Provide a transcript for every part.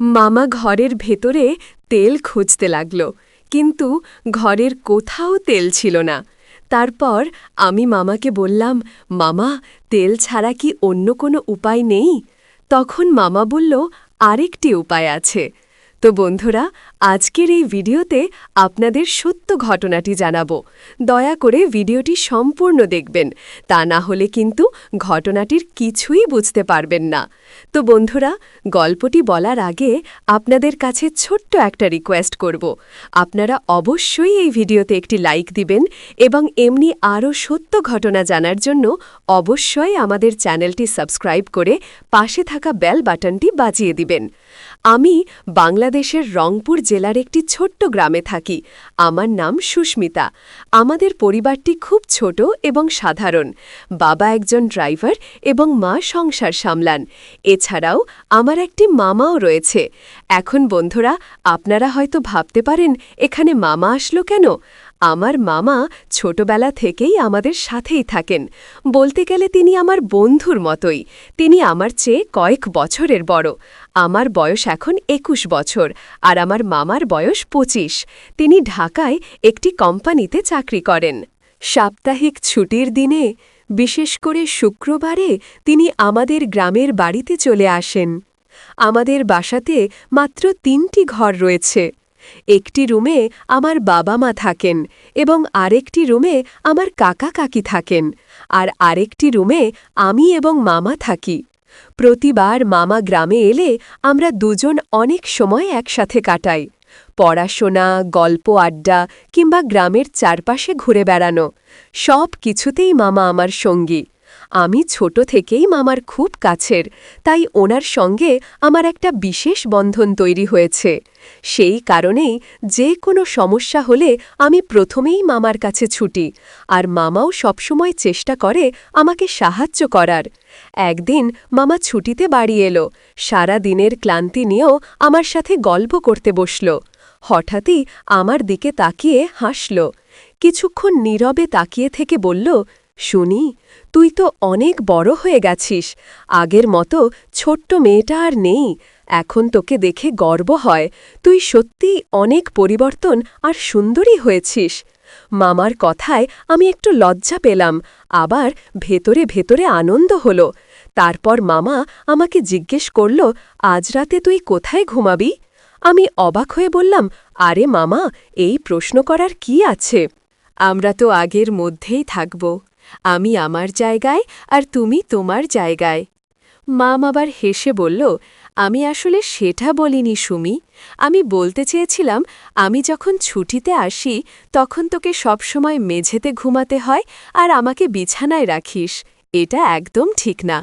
মামা ঘরের ভেতরে তেল খুঁজতে লাগল, কিন্তু ঘরের কোথাও তেল ছিল না। তারপর আমি মামাকে বললাম, মামা, তেল ছাড়া কি অন্য কোনো উপায় নেই? তখন মামা বলল, আরেকটি উপায় আছে। তো বন্ধুরা, আজকের এই ভিডিওতে আপনাদের সত্য ঘটনাটি জানাবো। দয়া করে ভিডিওটি সম্পূর্ণ দেখবেন, তা না হলে কিন্তু ঘটনাটির কিছুই বুঝতে পারবেন না। তো বন্ধুরা, গল্পটি বলার আগে আপনাদের কাছে ছোট্ট একটা রিকোয়েস্ট করব। আপনারা অবশ্যই এই ভিডিওতে একটি লাইক দিবেন এবং এমনি আরও সত্য ঘটনা জানার জন্য অবশ্যই আমাদের চ্যানেলটি সাবস্ক্রাইব করে পাশে থাকা বেল বাটনটি বাজিয়ে দিবেন। আমি বাংলাদেশের রংপুর জেলার একটি ছোট্ট গ্রামে থাকি। আমার নাম সুস্মিতা। আমাদের পরিবারটি খুব ছোট এবং সাধারণ। বাবা একজন ড্রাইভার এবং মা সংসার সামলান। এছাড়াও আমার একটি মামাও রয়েছে। এখন বন্ধুরা, আপনারা হয়তো ভাবতে পারেন, এখানে মামা আসলো কেন? আমার মামা ছোটবেলা থেকেই আমাদের সাথেই থাকেন। বলতে গেলে তিনি আমার বন্ধুর মতোই। তিনি আমার চেয়ে কয়েক বছরের বড়। আমার বয়স এখন ২১ বছর আর আমার মামার বয়স ২৫। তিনি ঢাকায় একটি কোম্পানিতে চাকরি করেন। সাপ্তাহিক ছুটির দিনে, বিশেষ করে শুক্রবারে, তিনি আমাদের গ্রামের বাড়িতে চলে আসেন। আমাদের বাসাতে মাত্র ৩টি ঘর রয়েছে। একটি রুমে আমার বাবা মা থাকেন এবং আরেকটি রুমে আমার কাকা কাকি থাকেন, আর আরেকটি রুমে আমি এবং মামা থাকি। প্রতিবার মামা গ্রামে এলে আমরা দুজন অনেক সময় একসাথে কাটাই। পড়াশোনা, গল্প, আড্ডা কিংবা গ্রামের চারপাশে ঘুরে বেড়ানো, সব কিছুতেই মামা আমার সঙ্গী। আমি ছোট থেকেই মামার খুব কাছের, তাই ওনার সঙ্গে আমার একটা বিশেষ বন্ধন তৈরি হয়েছে। সেই কারণেই যে কোনো সমস্যা হলে আমি প্রথমেই মামার কাছে ছুটি, আর মামাও সবসময় চেষ্টা করে আমাকে সাহায্য করার। একদিন মামা ছুটিতে বাড়ি এলো। সারা দিনের ক্লান্তি নিয়েও আমার সাথে গল্প করতে বসল। হঠাৎই আমার দিকে তাকিয়ে হাসল। কিছুক্ষণ নীরবে তাকিয়ে থেকে বলল, শুনি, তুই তো অনেক বড় হয়ে গেছিস। আগের মতো ছোট্ট মেয়েটা আর নেই। এখন তোকে দেখে গর্ব হয়। তুই সত্যিই অনেক পরিবর্তন আর সুন্দরী হয়েছিস। মামার কথায় আমি একটু লজ্জা পেলাম, আবার ভেতরে ভেতরে আনন্দ হল। তারপর মামা আমাকে জিজ্ঞেস করল, আজ রাতে তুই কোথায় ঘুমাবি? আমি অবাক হয়ে বললাম, আরে মামা, এই প্রশ্ন করার কি আছে? আমরা তো আগের মধ্যেই থাকব। আমি আমার জায়গায় আর তুমি তোমার জায়গায়। মাম আবার হেসে বলল, আমি আসলে সেটা বলিনি সুমি। আমি বলতে চেয়েছিলাম, আমি যখন ছুটিতে আসি তখন তোকে সবসময় মেঝেতে ঘুমাতে হয় আর আমাকে বিছানায় রাখিস। এটা একদম ঠিক না।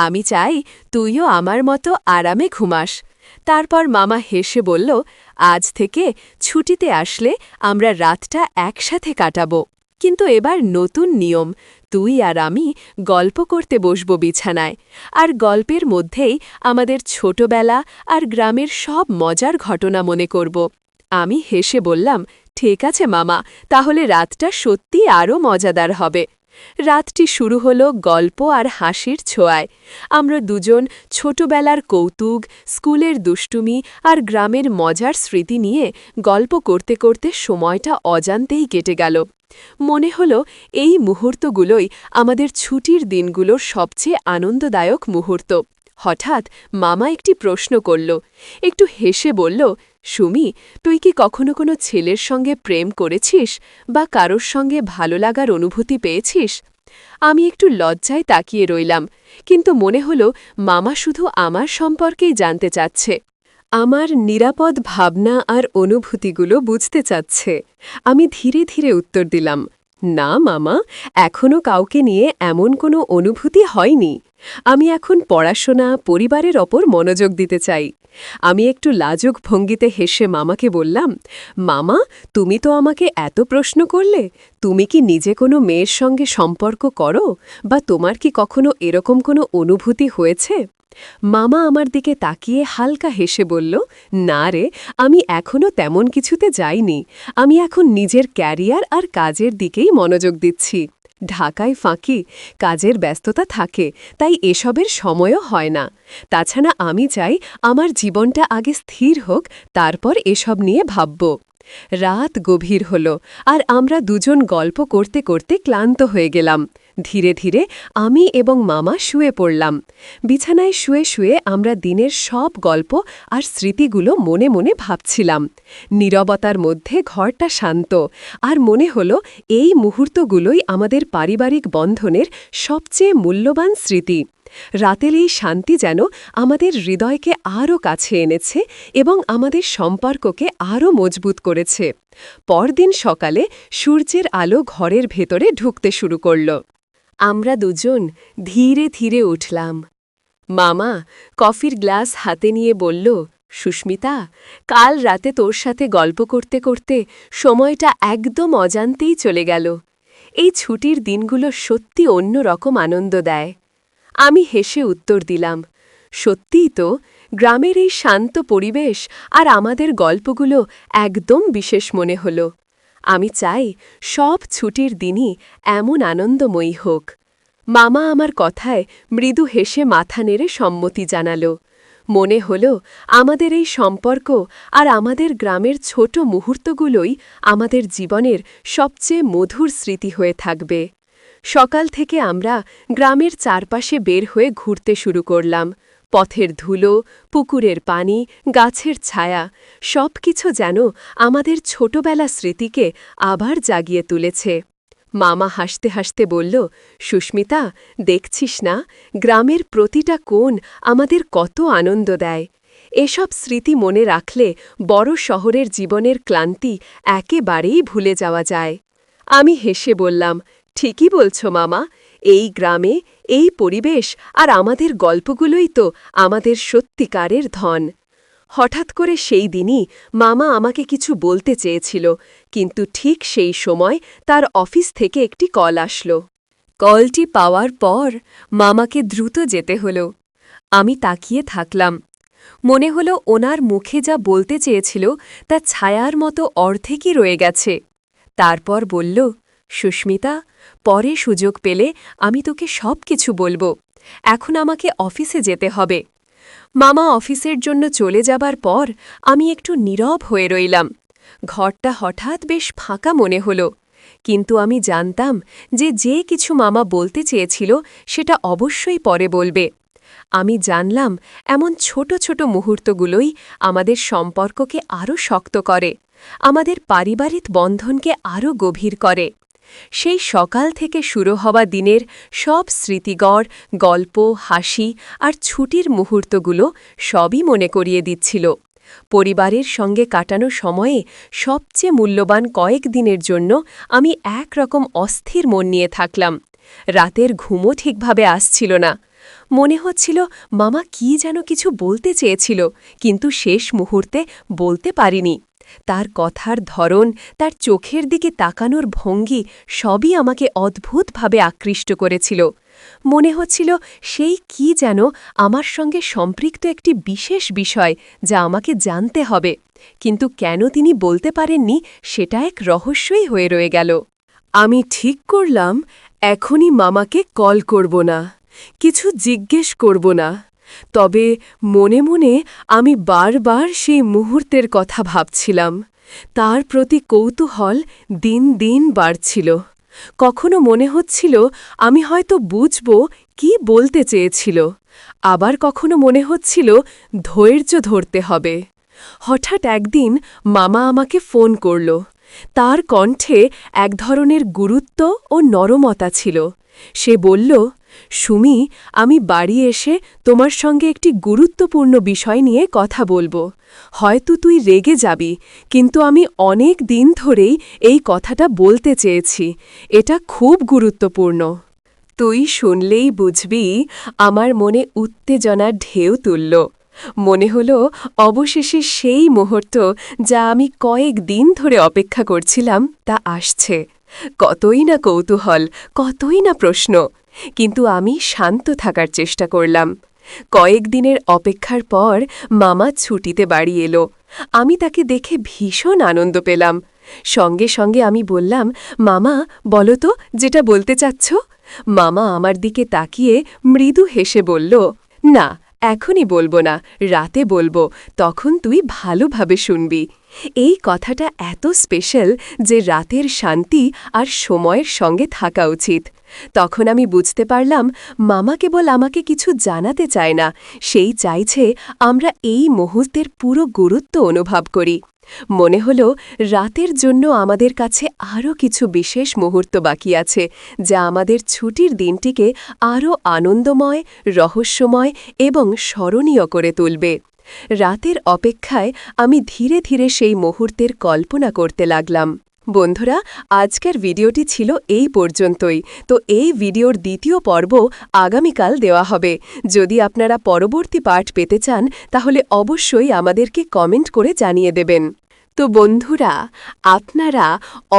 আমি চাই তুইও আমার মতো আরামে ঘুমাস। তারপর মামা হেসে বলল, আজ থেকে ছুটিতে আসলে আমরা রাতটা একসাথে কাটাবো। কিন্তু এবার নতুন নিয়ম, তুই আর আমি গল্প করতে বসব বিছানায়, আর গল্পের মধ্যেই আমাদের ছোটবেলা আর গ্রামের সব মজার ঘটনা মনে করব। আমি হেসে বললাম, ঠিক আছে মামা, তাহলে রাতটা সত্যি আরও মজাদার হবে। রাতটি শুরু হলো গল্প আর হাসির ছোঁয়ায়। আমরা দুজন ছোটবেলার কৌতুক, স্কুলের দুষ্টুমি আর গ্রামের মজার স্মৃতি নিয়ে গল্প করতে করতে সময়টা অজান্তেই কেটে গেল। মনে হলো এই মুহূর্তগুলোই আমাদের ছুটির দিনগুলোর সবচেয়ে আনন্দদায়ক মুহূর্ত। হঠাৎ মামা একটি প্রশ্ন করল, একটু হেসে বলল, সুমি, তুই কি কখনো কোনো ছেলের সঙ্গে প্রেম করেছিস বা কারোর সঙ্গে ভালো লাগার অনুভূতি পেয়েছিস? আমি একটু লজ্জায় তাকিয়ে রইলাম, কিন্তু মনে হলো মামা শুধু আমার সম্পর্কেই জানতে চাচ্ছে। আমার নিরাপদ ভাবনা আর অনুভূতিগুলো বুঝতে চাচ্ছে। আমি ধীরে ধীরে উত্তর দিলাম, না মামা, এখনও কাউকে নিয়ে এমন কোনো অনুভূতি হয়নি। আমি এখন পড়াশোনা, পরিবারের ওপর মনোযোগ দিতে চাই। আমি একটু লাজুক ভঙ্গিতে হেসে মামাকে বললাম, মামা, তুমি তো আমাকে এত প্রশ্ন করলে, তুমি কি নিজে কোনো মেয়ের সঙ্গে সম্পর্ক করো বা তোমার কি কখনো এরকম কোনো অনুভূতি হয়েছে? মামা আমার দিকে তাকিয়ে হালকা হেসে বলল, না রে, আমি এখনও তেমন কিছুতে যাইনি। আমি এখন নিজের ক্যারিয়ার আর কাজের দিকেই মনোযোগ দিচ্ছি। ঢাকায় ফাঁকি, কাজের ব্যস্ততা থাকে, তাই এসবের সময়ও হয় না। তাছাড়া আমি চাই আমার জীবনটা আগে স্থির হোক, তারপর এসব নিয়ে ভাবব। রাত গভীর হল, আর আমরা দুজন গল্প করতে করতে ক্লান্ত হয়ে গেলাম। ধীরে ধীরে আমি এবং মামা শুয়ে পড়লাম। বিছানায় শুয়ে শুয়ে আমরা দিনের সব গল্প আর স্মৃতিগুলো মনে মনে ভাবছিলাম। নীরবতার মধ্যে ঘরটা শান্ত, আর মনে হল এই মুহূর্তগুলোই আমাদের পারিবারিক বন্ধনের সবচেয়ে মূল্যবান স্মৃতি। রাতের এই শান্তি যেন আমাদের হৃদয়কে আরও কাছে এনেছে এবং আমাদের সম্পর্ককে আরও মজবুত করেছে। পরদিন সকালে সূর্যের আলো ঘরের ভেতরে ঢুকতে শুরু করল। আমরা দুজন ধীরে ধীরে উঠলাম। মামা কফির গ্লাস হাতে নিয়ে বলল, সুস্মিতা, কাল রাতে তোর সাথে গল্প করতে করতে সময়টা একদম অজান্তেই চলে গেল। এই ছুটির দিনগুলো সত্যি অন্যরকম আনন্দ দেয়। আমি হেসে উত্তর দিলাম, সত্যিই তো, গ্রামের এই শান্ত পরিবেশ আর আমাদের গল্পগুলো একদম বিশেষ মনে হল। আমি চাই সব ছুটির দিনই এমন আনন্দময়ী হোক। মামা আমার কথায় মৃদু হেসে মাথা নেড়ে সম্মতি জানাল। মনে হল আমাদের এই সম্পর্ক আর আমাদের গ্রামের ছোট মুহূর্তগুলোই আমাদের জীবনের সবচেয়ে মধুর স্মৃতি হয়ে থাকবে। সকাল থেকে আমরা গ্রামের চারপাশে বের হয়ে ঘুরতে শুরু করলাম। পথের ধুলো, পুকুরের পানি, গাছের ছায়া, সবকিছু যেন আমাদের ছোটবেলা স্মৃতিকে আবার জাগিয়ে তুলেছে। মামা হাসতে হাসতে বলল, সুস্মিতা, দেখছিস না, গ্রামের প্রতিটা কোণ আমাদের কত আনন্দ দেয়। এসব স্মৃতি মনে রাখলে বড় শহরের জীবনের ক্লান্তি একেবারেই ভুলে যাওয়া যায়। আমি হেসে বললাম, ঠিকই বলছ মামা, এই গ্রামে, এই পরিবেশ আর আমাদের গল্পগুলোই তো আমাদের সত্যিকারের ধন। হঠাৎ করে সেই দিনই মামা আমাকে কিছু বলতে চেয়েছিল, কিন্তু ঠিক সেই সময় তার অফিস থেকে একটি কল আসল। কলটি পাওয়ার পর মামাকে দ্রুত যেতে হল। আমি তাকিয়ে থাকলাম। মনে হল ওনার মুখে যা বলতে চেয়েছিল তা ছায়ার মতো অর্ধেকই রয়ে গেছে। তারপর বলল, সুস্মিতা, পরে সুযোগ পেলে আমি তোকে সব কিছু বলবো। এখন আমাকে অফিসে যেতে হবে। মামা অফিসের জন্য চলে যাবার পর আমি একটু নীরব হয়ে রইলাম। ঘরটা হঠাৎ বেশ ফাঁকা মনে হল, কিন্তু আমি জানতাম যে কিছু মামা বলতে চেয়েছিল সেটা অবশ্যই পরে বলবে। আমি জানলাম এমন ছোট ছোট মুহূর্তগুলোই আমাদের সম্পর্ককে আরও শক্ত করে, আমাদের পারিবারিক বন্ধনকে আরও গভীর করে। সেই সকাল থেকে শুরু হওয়া দিনের সব স্মৃতিগড়, গল্প, হাসি আর ছুটির মুহূর্তগুলো সবই মনে করিয়ে দিচ্ছিল পরিবারের সঙ্গে কাটানো সময়ে সবচেয়ে মূল্যবান কয়েক দিনের জন্য আমি একরকম অস্থির মন নিয়ে থাকলাম। রাতের ঘুমও ঠিকভাবে আসছিল না। মনে হচ্ছিল মামা কি যেন কিছু বলতে চেয়েছিল, কিন্তু শেষ মুহূর্তে বলতে পারিনি। তার কথার ধরন, তার চোখের দিকে তাকানোর ভঙ্গি সবই আমাকে অদ্ভুতভাবে আকৃষ্ট করেছিল। মনে হচ্ছিল সেই কি যেন আমার সঙ্গে সম্পৃক্ত একটি বিশেষ বিষয় যা আমাকে জানতে হবে, কিন্তু কেন তিনি বলতে পারেননি সেটা এক রহস্যই হয়ে রয়ে গেল। আমি ঠিক করলাম এখনই মামাকে কল করব না, কিছু জিজ্ঞেস করব না। তবে মনে মনে আমি বারবার সেই মুহূর্তের কথা ভাবছিলাম। তার প্রতি কৌতূহল দিন দিন বাড়ছিল। কখনো মনে হচ্ছিল আমি হয়তো বুঝব কি বলতে চেয়েছিল, আবার কখনো মনে হচ্ছিল ধৈর্য ধরতে হবে। হঠাৎ একদিন মামা আমাকে ফোন করল। তার কণ্ঠে এক ধরনের গুরুত্ব ও নরমতা ছিল। সে বলল, সুমি, আমি বাড়ি এসে তোমার সঙ্গে একটি গুরুত্বপূর্ণ বিষয় নিয়ে কথা বলবো। হয়তো তুই রেগে যাবি, কিন্তু আমি অনেক দিন ধরেই এই কথাটা বলতে চেয়েছি। এটা খুব গুরুত্বপূর্ণ। তুই শুনলেই বুঝবি আমার মনে উত্তেজনার ঢেউ তুলল। মনে হল অবশেষে সেই মুহূর্ত যা আমি কয়েক দিন ধরে অপেক্ষা করছিলাম তা আসছে। কতই না কৌতূহল, কতই না প্রশ্ন, কিন্তু আমি শান্ত থাকার চেষ্টা করলাম। কয়েক দিনের অপেক্ষার পর মামা ছুটিতে বাড়ি এলো। আমি তাকে দেখে ভীষণ আনন্দ পেলাম। সঙ্গে সঙ্গে আমি বললাম, মামা বলো তো যেটা বলতে চাচ্ছ। মামা আমার দিকে তাকিয়ে মৃদু হেসে বলল, না এখনই বলবো না, রাতে বলবো, তখন তুই ভালোভাবে শুনবি। এই কথাটা এত স্পেশাল যে রাতের শান্তি আর সময়ের সঙ্গে থাকা উচিত। তখন আমি বুঝতে পারলাম মামা কেবল আমাকে কিছু জানাতে চায় না, সেই চাইছে আমরা এই মুহূর্তের পুরো গুরুত্ব অনুভব করি। মনে হল রাতের জন্য আমাদের কাছে আরও কিছু বিশেষ মুহূর্ত বাকি আছে, যা আমাদের ছুটির দিনটিকে আরও আনন্দময়, রহস্যময় এবং স্মরণীয় করে তুলবে। রাতের অপেক্ষায় আমি ধীরে ধীরে সেই মুহূর্তের কল্পনা করতে লাগলাম। বন্ধুরা, আজকের ভিডিওটি ছিল এই পর্যন্তই। তো এই ভিডিওর দ্বিতীয় পর্ব আগামীকাল দেওয়া হবে। যদি আপনারা পরবর্তী পার্ট পেতে চান তাহলে অবশ্যই আমাদেরকে কমেন্ট করে জানিয়ে দেবেন। তো বন্ধুরা, আপনারা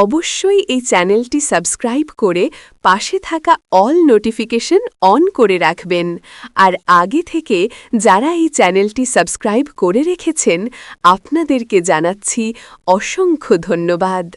অবশ্যই এই চ্যানেলটি সাবস্ক্রাইব করে পাশে থাকা অল নোটিফিকেশন অন করে রাখবেন। আর আগে থেকে যারা এই চ্যানেলটি সাবস্ক্রাইব করে রেখেছেন আপনাদেরকে জানাচ্ছি অসংখ্য ধন্যবাদ।